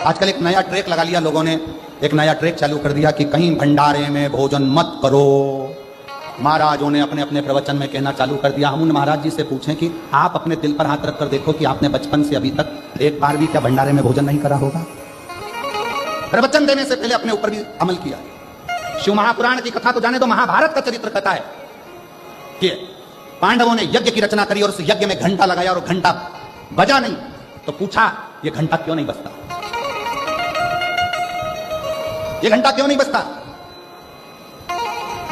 आजकल एक नया ट्रैक लगा लिया लोगों ने, एक नया ट्रैक चालू कर दिया कि कहीं भंडारे में भोजन मत करो। महाराजों ने अपने अपने प्रवचन में कहना चालू कर दिया। हम उन महाराज जी से पूछें कि आप अपने दिल पर हाथ रखकर देखो कि आपने बचपन से अभी तक एक बार भी क्या भंडारे में भोजन नहीं करा होगा? प्रवचन देने से पहले अपने ऊपर भी अमल किया। शिव महापुराण की कथा तो जाने दो, महाभारत का चरित्र कथा है कि पांडवों ने यज्ञ की रचना करी और उस यज्ञ में घंटा लगाया और घंटा बजा नहीं, तो पूछा ये घंटा क्यों नहीं बजता, ये घंटा क्यों नहीं बजता?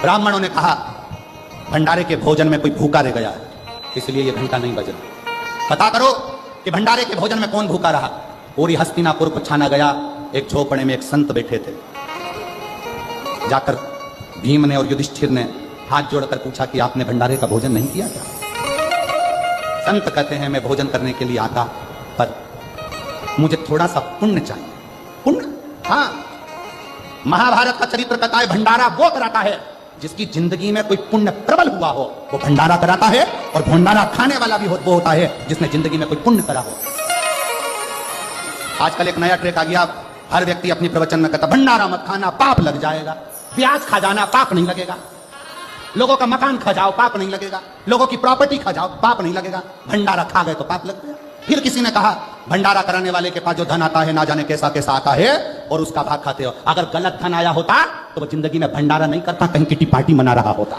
ब्राह्मणों ने कहा भंडारे के भोजन में कोई भूखा रह गया है, इसलिए ये घंटा नहीं बज रहा। पता करो कि भंडारे के भोजन में कौन भूखा रहा। पूरी हस्तिनापुर को छाना गया। एक झोपड़े में एक संत बैठे थे। जाकर भीम ने और युधिष्ठिर ने हाथ जोड़कर पूछा कि आपने भंडारे का भोजन नहीं किया क्या? संत कहते हैं मैं भोजन करने के लिए आता, पर मुझे थोड़ा सा पुण्य चाहिए। पुण्य? हाँ, महाभारत का चरित्र कहता है भंडारा वो कराता है जिसकी जिंदगी में कोई पुण्य प्रबल हुआ हो, वो भंडारा कराता है। और भंडारा खाने वाला भी वो होता है जिसने जिंदगी में कोई पुण्य करा हो। आजकल एक नया ट्रेक आ गया, हर व्यक्ति अपनी प्रवचन में कहता भंडारा मत खाना, पाप लग जाएगा। प्याज खा जाना, पाप नहीं लगेगा। लोगों का मकान खा जाओ, पाप नहीं लगेगा। लोगों की प्रॉपर्टी खा जाओ, पाप नहीं लगेगा। भंडारा खा गए तो पाप लग गया। फिर किसी ने कहा भंडारा कराने वाले के पास जो धन आता है ना जाने कैसा कैसा आता है और उसका भाग खाते हो। अगर गलत धन आया होता तो वो जिंदगी में भंडारा नहीं करता, कहीं किटी पार्टी मना रहा होता।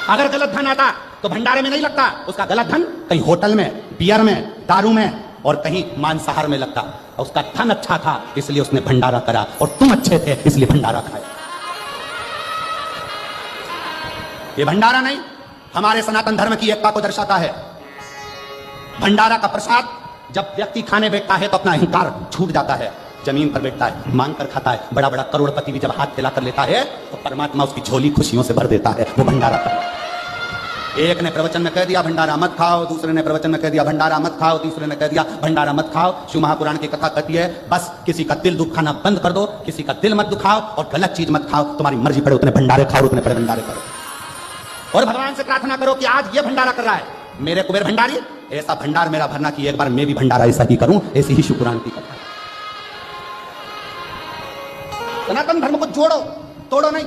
अगर गलत धन आता तो भंडारे में नहीं लगता, उसका गलत धन कहीं होटल में, बियर में, दारू में और कहीं मांसाहार में लगता। उसका धन अच्छा था इसलिए उसने भंडारा करा, और तुम अच्छे थे इसलिए भंडारा खाया। ये भंडारा नहीं, हमारे सनातन धर्म की एकता को दर्शाता है। भंडारा का प्रसाद जब व्यक्ति खाने बैठता है तो अपना अहंकार छूट जाता है, जमीन पर बैठता है, मांग कर खाता है। बड़ा बड़ा करोड़पति भी जब हाथ फैला कर लेता है तो परमात्मा उसकी झोली खुशियों से भर देता है। वो भंडारा कर। एक ने प्रवचन में कह दिया भंडारा मत खाओ, दूसरे ने प्रवचन में कह दिया भंडारा मत खाओ, तीसरे ने कह दिया भंडारा मत खाओ। शिव महापुराण की कथा कहती है बस किसी का दिल दुखाना बंद कर दो, किसी का दिल मत दुखाओ और गलत चीज मत खाओ। तुम्हारी मर्जी पड़े उतने भंडारे खाओ, उतने पड़े भंडारे करो। और भगवान से प्रार्थना करो कि आज ये भंडारा कर रहा है मेरे कुबेर भंडारी, ऐसा भंडार मेरा भरना कि एक बार मैं भी भंडारा ऐसा ही करूं। ऐसी ही शिव पुराण की कथा। सनातन धर्म को जोड़ो, तोड़ो नहीं।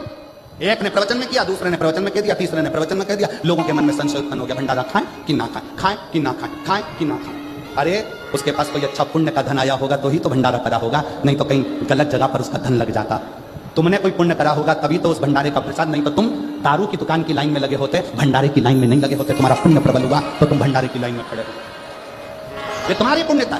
एक ने प्रवचन में किया, दूसरे ने प्रवचन में कह दिया, तीसरे ने प्रवचन में कह दिया। लोगों के मन में संशय उत्पन्न हो गया भंडारा खाएं कि ना खाएं, खाएं कि ना खाएं, खाएं कि ना खाएं। अरे उसके पास कोई अच्छा पुण्य का धन आया होगा तो ही तो भंडारा करा होगा, नहीं तो कहीं गलत जगह पर उसका धन लग जाता। तुमने कोई पुण्य करा होगा तभी तो उस भंडारे का प्रसाद, नहीं तो तुम दारू की दुकान की लाइन में लगे होते, भंडारे की लाइन में नहीं लगे होते। तुम्हारा पुण्य प्रबल हुआ तो तुम भंडारे की लाइन में खड़े हो। ये तुम्हारी पुण्यता है।